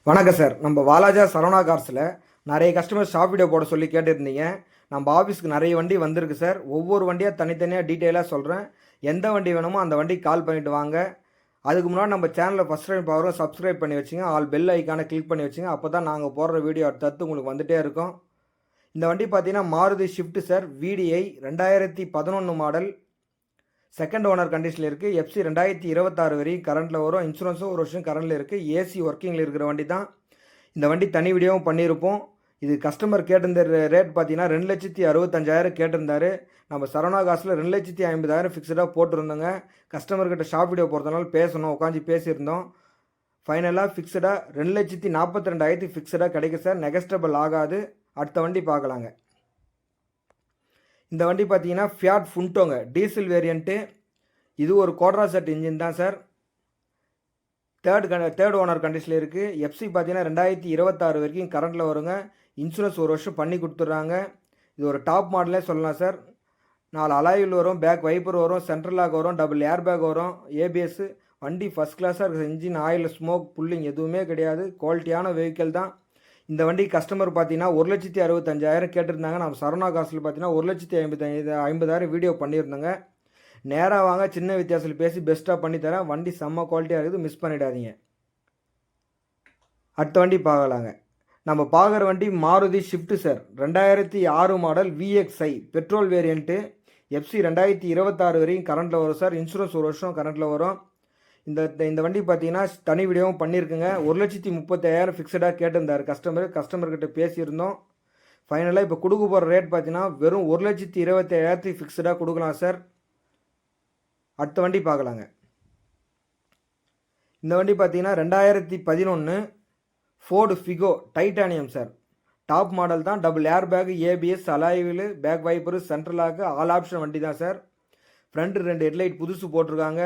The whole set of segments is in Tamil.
வணக்கம் சார். நம்ம வாலாஜா சரவணா கார்ஸில் நிறைய கஸ்டமர் ஷாப் வீடியோ போட சொல்லி கேட்டிருந்தீங்க. நம்ம ஆஃபீஸ்க்கு நிறைய வண்டி வந்திருக்கு சார். ஒவ்வொரு வண்டியாக தனித்தனியாக டீட்டெயிலாக சொல்கிறேன். எந்த வண்டி வேணுமோ அந்த வண்டிக்கு கால் பண்ணிவிட்டு வாங்க. அதுக்கு முன்னாடி நம்ம சேனலில் ஃபஸ்ட் டைம் பார்க்குறோம், சப்ஸ்கிரைப் பண்ணி வச்சுங்க. ஆல் பெல் ஐக்கானை கிளிக் பண்ணி வச்சுங்க. அப்போ தான் நாங்கள் போடுற வீடியோ அடுத்தடுத்து உங்களுக்கு வந்துகிட்டே இருக்கும். இந்த வண்டி பார்த்தீங்கன்னா Maruti shift sir. VDI 2011 model, second owner கண்டிஷனில் இருக்குது. FC 2026 வரைக்கும் கரண்ட்டில் வரும். இன்சூரன்ஸும் ஒரு வருஷம் கரண்டில் இருக்குது. AC ஒர்க்கிங்கில் இருக்கிற வண்டி தான். இந்த வண்டி தனி வீடியோவும் பண்ணியிருப்போம். இது கஸ்டமர் கேட்டிருந்த ரேட் பார்த்தீங்கன்னா 2,65,000 கேட்டிருந்தாரு. நம்ம சரவணா காசில் 2,50,000 ஃபிக்ஸடாக போட்டிருந்தோங்க. கஸ்டமர்கிட்ட ஷாப் வீடியோ போகிறதுனால பேசணும், உட்காந்து பேசியிருந்தோம். ஃபைனலாக ஃபிக்ஸடாக 2,42,000 ஃபிக்ஸடாக கிடைக்கும் சார். நெகஸ்டபிள் ஆகாது. அடுத்த வண்டி பார்க்கலாங்க. இந்த வண்டி பார்த்தீங்கன்னா ஃபியாட் ஃபுண்டோங்க, டீசல் வேரியண்ட்டு. இது ஒரு கோட்ரா செட் இன்ஜின் தான் சார். தேர்ட் ஓனர் கண்டிஷனில் இருக்குது. FC பார்த்தீங்கன்னா 2026 வரைக்கும் கரண்ட்டில் வருங்க. இன்சூரன்ஸ் ஒரு வருஷம் பண்ணி கொடுத்துட்றாங்க. இது ஒரு டாப் மாடலே சொல்லலாம் சார். 4 அலாயில் வரும், பேக் வைப்பர் வரும், சென்ட்ரல் லாக் வரும், டபுள் ஏர் பேக் வரும், ABS. வண்டி ஃபஸ்ட் கிளாஸாக இருக்குது. இன்ஜின் ஆயில், ஸ்மோக், புல்லிங் எதுவுமே கிடையாது. குவாலிட்டியான வெஹிக்கிள் தான். இந்த வண்டி கஸ்டமர் பார்த்தீங்கன்னா 1,65,000 கேட்டிருந்தாங்க. நம்ம சரவணா காசில் பார்த்தீங்கன்னா 1,50,000 வீடியோ பண்ணியிருந்தோங்க. நேராக வாங்க, சின்ன வித்தியாசத்தில் பேசி பெஸ்ட்டாக பண்ணித்தரேன். வண்டி செம்ம குவாலிட்டியாக இருக்குது, மிஸ் பண்ணிடாதீங்க. அடுத்த வண்டி பார்க்கலாங்க. நம்ம பார்க்குற வண்டி Maruti shift sir. 2006 model VXi petrol variant. FC 2026 வரைக்கும் கரண்ட்டில் வரும் சார். இன்சூரன்ஸ் ஒரு வருஷம் கரண்ட்டில் வரும். இந்த வண்டி பார்த்தீங்கன்னா தனி வீடியோவும் பண்ணியிருக்குங்க. 1,30,000 ஃபிக்ஸடாக கேட்டிருந்தார் கஸ்டமர்கிட்ட பேசியிருந்தோம். ஃபைனலாக இப்போ கொடுக்க போகிற ரேட் பார்த்தீங்கன்னா வெறும் 1,27,000 ஃபிக்ஸடாக கொடுக்கலாம் சார். அடுத்த வண்டி பார்க்கலாங்க. இந்த வண்டி பார்த்தீங்கன்னா 2011 Ford Figo titanium sir. Top model தான். Double air bag, ABS, alloy wheel, back wiper, central lock, all option வண்டி தான் சார். ஃப்ரண்ட்டு 2 ஹெட்லைட் புதுசு போட்டிருக்காங்க.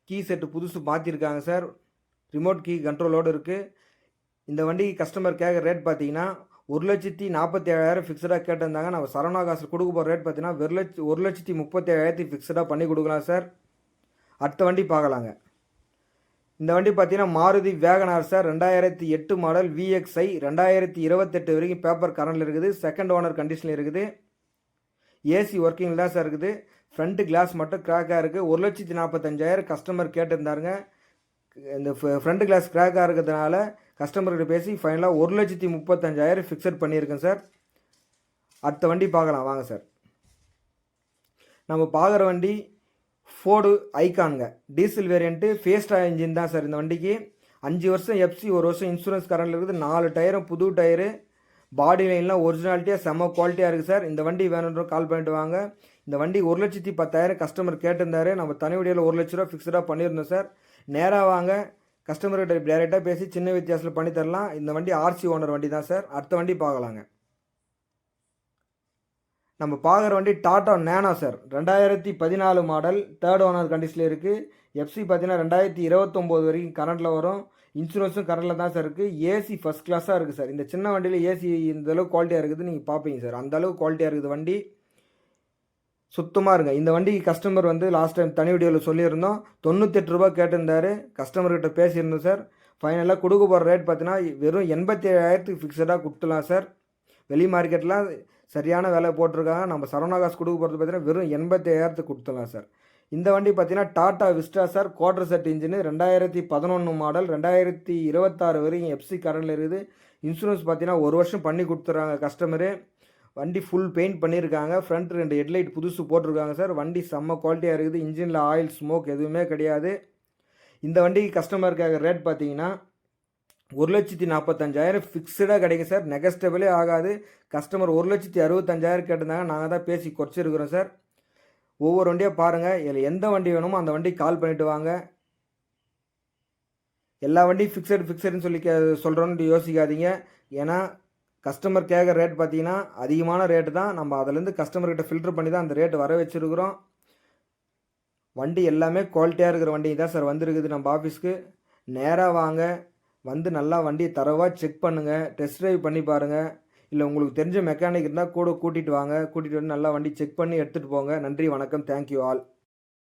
கீ செட்டு புதுசு மாற்றிருக்காங்க சார். ரிமோட் கீ கண்ட்ரோலோடு இருக்குது. இந்த வண்டி கஸ்டமர் கேட்குற ரேட் பார்த்தீங்கன்னா 1,47,000 ஃபிக்ஸடாக கேட்டிருந்தாங்க. நம்ம சரவணா காசு கொடுக்க போகிற ரேட் பார்த்தீங்கன்னா 1,37,000 ஃபிக்ஸடாக பண்ணி கொடுக்கலாம் சார். அடுத்த வண்டி பார்க்கலாங்க. இந்த வண்டி பார்த்தீங்கன்னா Maruti Wagon R sir. 2008 model VXi 2028 வரைக்கும் பேப்பர் கரண்டில் இருக்குது. செகண்ட் ஓனர் கண்டிஷனில் இருக்குது. AC ஒர்க்கிங் தான் சார் இருக்குது. ஃப்ரண்ட் கிளாஸ் மட்டும் கிராக்காக இருக்குது. 1,45,000 கஸ்டமர் கேட்டிருந்தாருங்க. இந்த ஃப்ரண்ட் கிளாஸ் கிராக்காக இருக்கிறதுனால கஸ்டமர்கிட்ட பேசி ஃபைனலாக 1,35,000 ஃபிக்ஸட் பண்ணியிருக்கேன் சார். அடுத்த வண்டி பார்க்கலாம் வாங்க சார். நம்ம பார்க்குற வண்டி ஃபோர்டு ஐகானுங்க, டீசல் வேரியண்ட்டு, ஃபேஸ்டா இன்ஜின் தான் சார். இந்த வண்டிக்கு 5 வருஷம் FC, ஒரு வருஷம் இன்சூரன்ஸ் கரண்டில் இருக்குது. 4 டயரும் புது டயரு. பாடி லைன்லாம் ஒரிஜினாலிட்டியாக செம்ம குவாலிட்டியாக இருக்குது சார். இந்த வண்டி வேணுன்ற கால் பண்ணிட்டு வாங்க. இந்த வண்டி 1,10,000 கஸ்டமர் கேட்டிருந்தாரு. நம்ம தனி வீடியோவில் 1,00,000 ஃபிக்ஸடாக பண்ணியிருந்தோம் சார். நேராக வாங்க, கஸ்டமர்கிட்ட டேரெக்டாக பேசி சின்ன வித்தியாசத்தில் பண்ணி தரலாம். இந்த வண்டி RC ஓனர் வண்டி தான் சார். அடுத்த வண்டி பார்க்கலாங்க. நம்ம பார்க்குற வண்டி Tata nano sir. 2014 model, third owner கண்டிஷனில் இருக்குது. FC பார்த்தீங்கன்னா 2029 வரைக்கும் கரண்ட்டில் வரும். இன்சூரன்ஸும் கரண்டில் தான் சார் இருக்குது. AC ஃபஸ்ட் கிளாஸாக இருக்குது சார். இந்த சின்ன வண்டியில் AC இந்தளவுக்கு குவாலிட்டியாக இருக்குது நீங்கள் பார்ப்பீங்க சார். அந்தளவுக்கு குவாலிட்டியாக இருக்குது வண்டி. சுத்தமாக இருங்க. இந்த வண்டி கஸ்டமர் லாஸ்ட் டைம் தனி வீடியோவில் சொல்லியிருந்தோம். 98 ரூபா கேட்டிருந்தாரு. கஸ்டமர்கிட்ட பேசியிருந்தோம் சார். ஃபைனலாக கொடுக்க போகிற ரேட் பார்த்தீங்கன்னா வெறும் 87,000 ஃபிக்ஸடாக கொடுத்துலாம் சார். வெளி மார்க்கெட்லாம் சரியான விலை போட்டிருக்காங்க. நம்ம சரவணா காசு கொடுக்க போகிறது பார்த்தீங்கன்னா வெறும் 87,000 கொடுத்துலாம் சார். இந்த வண்டி பார்த்தீங்கன்னா Tata Vista sir. Quarter set engine, 2011 model, 2026 வரைக்கும் FC கரண்டில் இருக்குது. இன்சூரன்ஸ் பார்த்தீங்கன்னா ஒரு வருஷம் பண்ணி கொடுத்துட்றாங்க கஸ்டமரு. வண்டி ஃபுல் பெயிண்ட் பண்ணியிருக்காங்க. ஃப்ரண்ட் 2 ஹெட்லைட் புதுசு போட்டிருக்காங்க சார். வண்டி செம்ம குவாலிட்டியாக இருக்குது. இன்ஜினில் ஆயில், ஸ்மோக் எதுவுமே கிடையாது. இந்த வண்டிக்கு கஸ்டமருக்காக ரேட் பார்த்தீங்கன்னா 1,45,000 ஃபிக்ஸடாக கிடைக்கும் சார். நெகஸ்டபிளே ஆகாது. கஸ்டமர் 1,65,000 கேட்டிருந்தாங்க. நாங்கள் தான் பேசி குறைச்சிருக்கிறோம் சார். ஒவ்வொரு வண்டியாக பாருங்கள். இதில் எந்த வண்டி வேணுமோ அந்த வண்டிக்கு கால் பண்ணிவிட்டு வாங்க. எல்லா வண்டியும் ஃபிக்ஸடுன்னு சொல்லி சொல்கிறோன்னு யோசிக்காதீங்க. ஏன்னா கஸ்டமர் கேட்குற ரேட் பார்த்தீங்கன்னா அதிகமான ரேட்டு தான். நம்ம அதிலேருந்து கஸ்டமர்கிட்ட ஃபில்டர் பண்ணி தான் அந்த ரேட்டு வர வச்சுருக்குறோம். வண்டி எல்லாமே குவாலிட்டியாக இருக்கிற வண்டி தான் சார் வந்திருக்குது நம்ம ஆஃபீஸ்க்கு. நேராக வாங்க, வந்து நல்லா வண்டியை தரவாக செக் பண்ணுங்கள், டெஸ்ட் ட்ரைவ் பண்ணி பாருங்கள். இல்லை உங்களுக்கு தெரிஞ்ச மெக்கானிக் இருந்தால் கூட கூட்டிகிட்டு வாங்க. கூட்டிகிட்டு வந்து நல்லா வண்டி செக் பண்ணி எடுத்துகிட்டு போங்க. நன்றி, வணக்கம், தேங்க்யூ ஆல்.